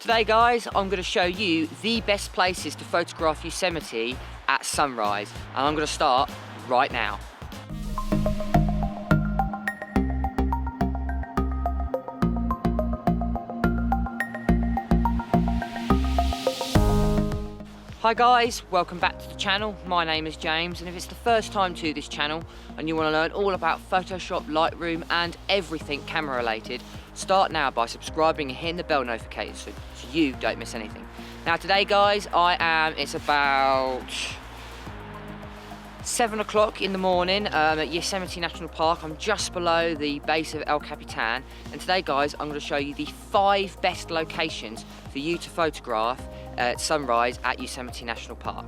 Today guys, I'm going to show you the best places to photograph Yosemite at sunrise, and I'm going to start right now. Hi guys, welcome back to the channel. My name is James, and if it's the first time to this channel and you want to learn all about Photoshop, Lightroom and everything camera related, start now by subscribing and hitting the bell notification so you don't miss anything. Now today guys, it's about 7 o'clock in the morning at Yosemite National Park. I'm just below the base of El Capitan, and today guys I'm going to show you the 5 best locations for you to photograph at sunrise at Yosemite National Park.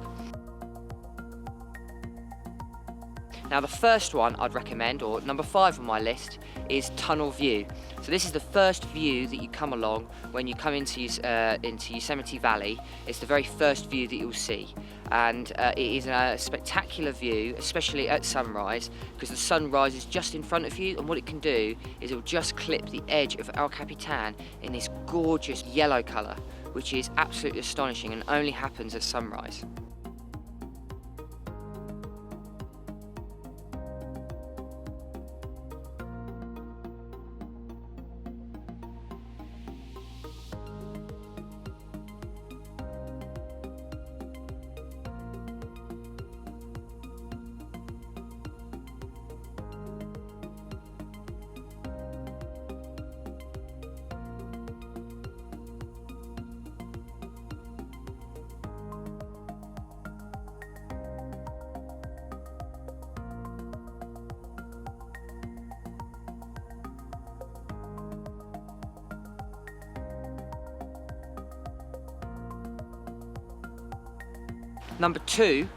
Now the first one I'd recommend, or number 5 on my list, is Tunnel View. So this is the first view that you come along when you come into Yosemite Valley. It's the very first view that you'll see, and it is a spectacular view, especially at sunrise, because the sun rises just in front of you, and what it can do is it will just clip the edge of El Capitan in this gorgeous yellow colour, which is absolutely astonishing and only happens at sunrise. Number 2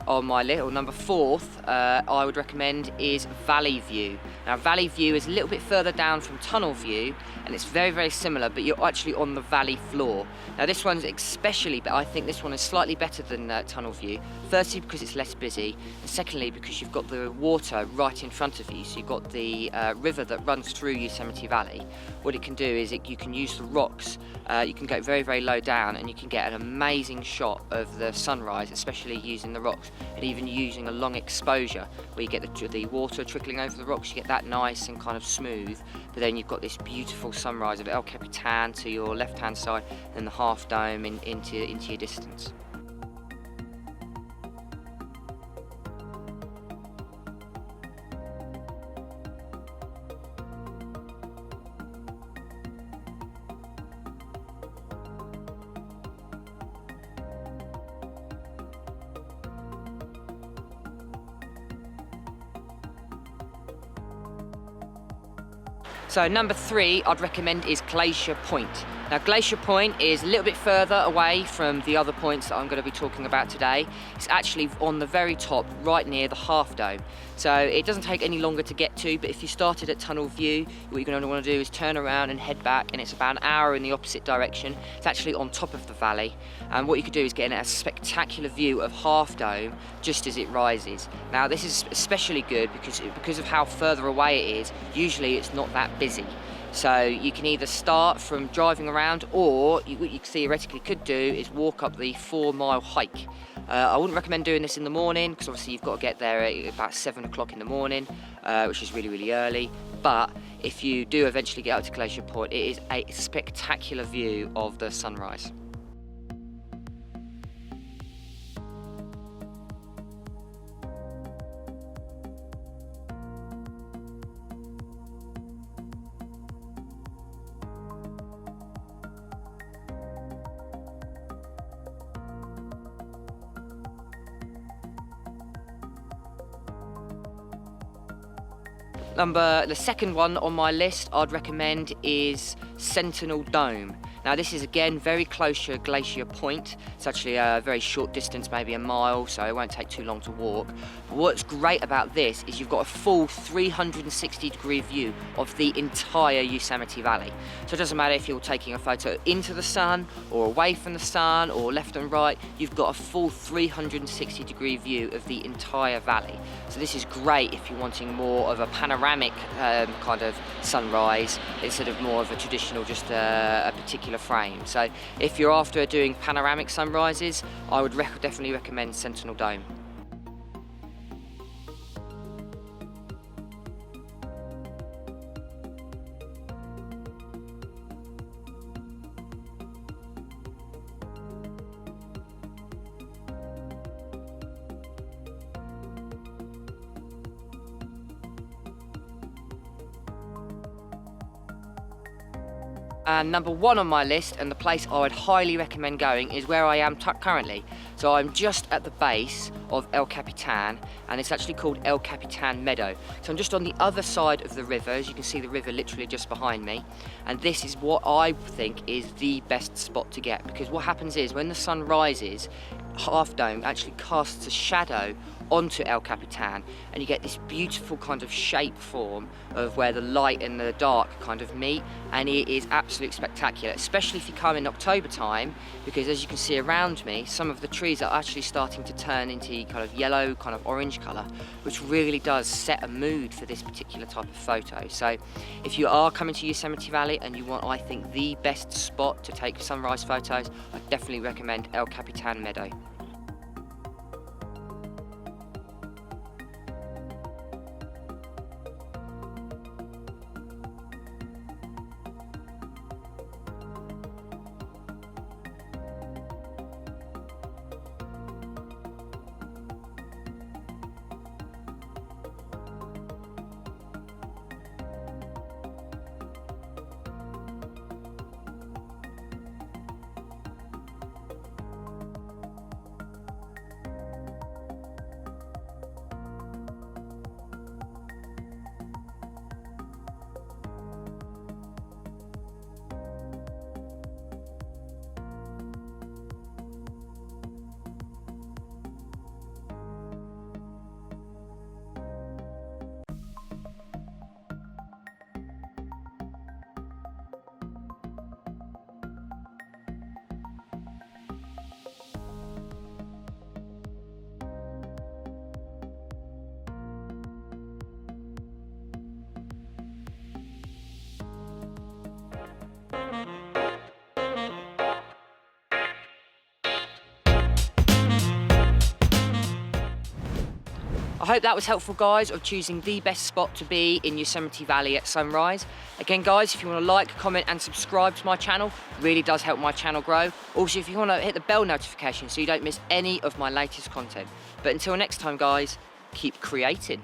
on my list, or number 4th, I would recommend is Valley View. Now Valley View is a little bit further down from Tunnel View, and it's very, very similar, but you're actually on the valley floor. Now this one's especially, but I think this one is slightly better than Tunnel View. Firstly, because it's less busy, and secondly, because you've got the water right in front of you. So you've got the river that runs through Yosemite Valley. What it can do is you can use the rocks. You can go very, very low down, and you can get an amazing shot of the sunrise, especially using the rocks, and even using a long exposure where you get the water trickling over the rocks. You get that nice and kind of smooth, but then you've got this beautiful sunrise of El Capitan to your left hand side and the half dome into your distance. So number 3 I'd recommend is Glacier Point. Now Glacier Point is a little bit further away from the other points that I'm going to be talking about today. It's actually on the very top, right near the half dome. So it doesn't take any longer to get to, but if you started at Tunnel View, what you're going to want to do is turn around and head back, and it's about an hour in the opposite direction. It's actually on top of the valley, and what you could do is get a spectacular view of Half Dome just as it rises. Now this is especially good because of how further away it is. Usually it's not that busy. So you can either start from driving around, or what you theoretically could do is walk up the 4-mile hike. I wouldn't recommend doing this in the morning, because obviously you've got to get there at about 7 o'clock in the morning, which is really, really early. But if you do eventually get up to Glacier Point, it is a spectacular view of the sunrise. The second one on my list I'd recommend is Sentinel Dome. Now this is again very close to Glacier Point. It's actually a very short distance, maybe a mile, so it won't take too long to walk. But what's great about this is you've got a full 360-degree view of the entire Yosemite Valley. So it doesn't matter if you're taking a photo into the sun or away from the sun or left and right, you've got a full 360-degree view of the entire valley. So this is great if you're wanting more of a panoramic kind of sunrise instead of more of a traditional, just a particular particular frame. So if you're after doing panoramic sunrises, I would definitely recommend Sentinel Dome. And number one on my list, and the place I would highly recommend going, is where I am currently. So I'm just at the base of El Capitan, and it's actually called El Capitan Meadow. So I'm just on the other side of the river. As you can see, the river literally just behind me. And this is what I think is the best spot to get, because what happens is when the sun rises, Half Dome actually casts a shadow onto El Capitan, and you get this beautiful kind of shape form of where the light and the dark kind of meet, and it is absolutely spectacular, especially if you come in October time, because as you can see around me, some of the trees are actually starting to turn into kind of yellow, kind of orange colour, which really does set a mood for this particular type of photo. So if you are coming to Yosemite Valley and you want, I think, the best spot to take sunrise photos, I definitely recommend El Capitan Meadow. I hope that was helpful, guys, of choosing the best spot to be in Yosemite Valley at sunrise. Again, guys, if you want to like, comment and subscribe to my channel, really does help my channel grow. Also, if you want to hit the bell notification so you don't miss any of my latest content. But until next time, guys, keep creating.